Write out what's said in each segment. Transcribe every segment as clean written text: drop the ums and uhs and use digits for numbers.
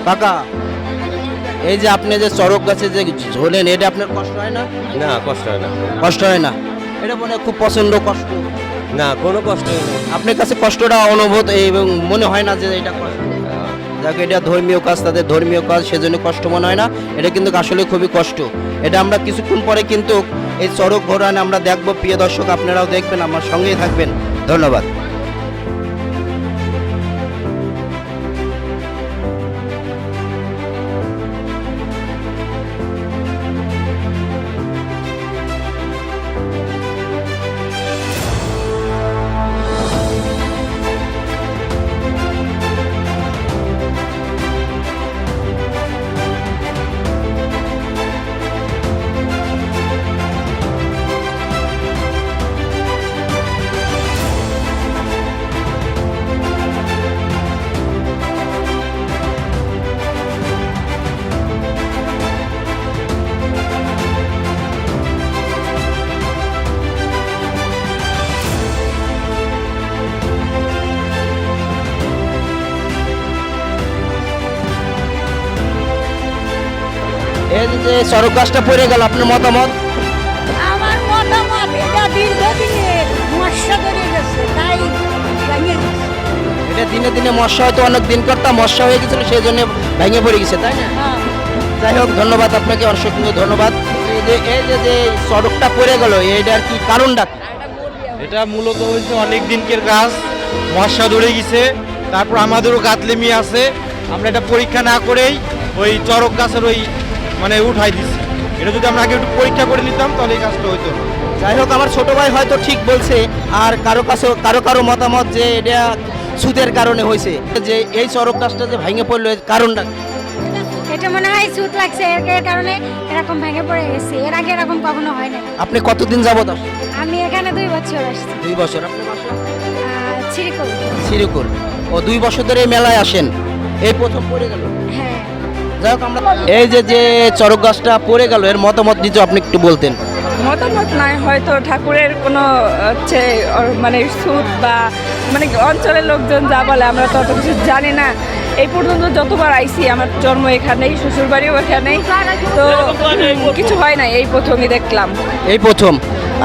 কাকা, এই যে আপনি যে চড়ক গাছে যে ঝোলেন, এটা আপনার কষ্ট হয় না? না, কষ্ট হয় না। কষ্ট হয় না? এটা মনে হয় খুব পছন্দ কষ্ট। না, কোনো কষ্ট হয় না। আপনার কাছে কষ্টটা অনুভূত এবং মনে হয় না যে এটা কষ্ট? যাকে এটা ধর্মীয় কাজ, তাদের ধর্মীয় কাজ, সেজন্য কষ্ট মনে হয় না। এটা কিন্তু আসলে খুবই কষ্ট। এটা আমরা কিছুক্ষণ পরে কিন্তু এই চড়ক ঘোরান আমরা দেখব। প্রিয় দর্শক, আপনারাও দেখবেন, আমার সঙ্গেই থাকবেন। ধন্যবাদ। এই যে চড়ক গাছটা পড়ে গেল, আপনার মতামত? আমার মতামত এটা দীর্ঘদিনের মশা ধরে গেছে, তাই ভেঙে গেছে। এটা দিনে দিনে মশা হয়তো অনেক দিন করতাম, মশা হয়ে গেছিল, সেই জন্য ভেঙে পড়ে গেছে, তাই না? হ্যাঁ। যাই হোক, ধন্যবাদ আপনাকে, অসংখ্য ধন্যবাদ। এই যে সড়কটা পড়ে গেল, এইটার কি কারণটা কি? এটা মূলত হচ্ছে অনেক দিনকের কাজ, মশা ধরে গেছে, তারপর আমাদেরও গাতলেমি আছে। আমরা এটা পরীক্ষা না করেই ওই চড়ক গাছের ওই মানে উঠাই দিছি। এটা যদি আমরা আগে একটু পরীক্ষা করে নিতাম তাহলে এই কাজটা হইতো না। যাই হোক, আমার ছোট ভাই হয়তো ঠিক বলছে, আর কারো মতামত যে এটা সুদের কারণে হয়েছে, যে এই চড়ক গাছটা যে ভেঙে পড়লো, এর কারণটা কি? এটা মনে হয় সুদ লাগছে, এর কারণে এরকম ভেঙে পড়ে গেছে। এর আগে এরকম কখনো হয় না। আপনি কতদিন যাবত আসছেন? আমি এখানে 2 বছর আসছি। 2 বছর। আপনার বাসা ছিড়িকল। শ্রীকুল। ও, 2 বছর ধরে এই মেলায় আসেন, এই প্রথম পড়ে গেল। হ্যাঁ। যাই হোক, আমরা এই যে চড়ক গাছটা পড়ে গেল, এর মতামত নিতে আপনি একটু বলতেন। মতামত নাই, হয়তো ঠাকুরের কোনো হচ্ছে মানে সুদ বা মানে অঞ্চলের লোকজন যা বলে আমরা তো অত কিছু জানি না। এই পর্যন্ত যতবার আইছি, আমার জন্ম এখানেই, শ্বশুরবাড়িও এখানেই, তো কিছু হয় না, এই প্রথমই দেখলাম। এই প্রথম।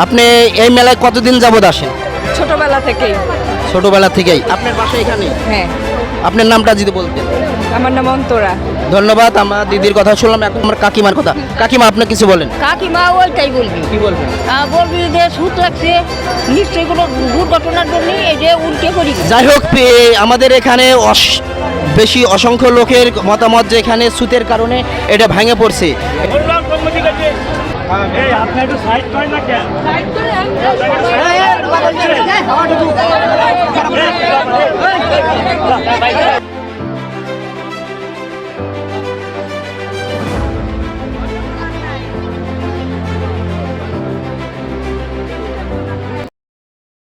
আপনি এই মেলায় কতদিন যাবত আসেন? ছোটবেলা থেকেই। ছোটবেলা থেকেই। আপনার বাসা এখানে? হ্যাঁ। আপনার নামটা যদি বলতেন। আমার নাম অন্তরা। ধন্যবাদ। আমরা দিদির কথা শুনলাম, এখন আমার কাকিমার কথা। কাকিমা, আপনি কিছু বলেন। কাকিমা ওইটাই বলবি, কি বলবেন? বলবি যে সুদ লাগছে, নিশ্চয়ই কোনো দুর্ঘটনার জন্য এই যে উল্টে পড়ি। যাই হোক, আমাদের এখানে বেশি অসংখ্য লোকের মতামত যে এখানে সুতের কারণে এটা ভেঙে পড়ছে।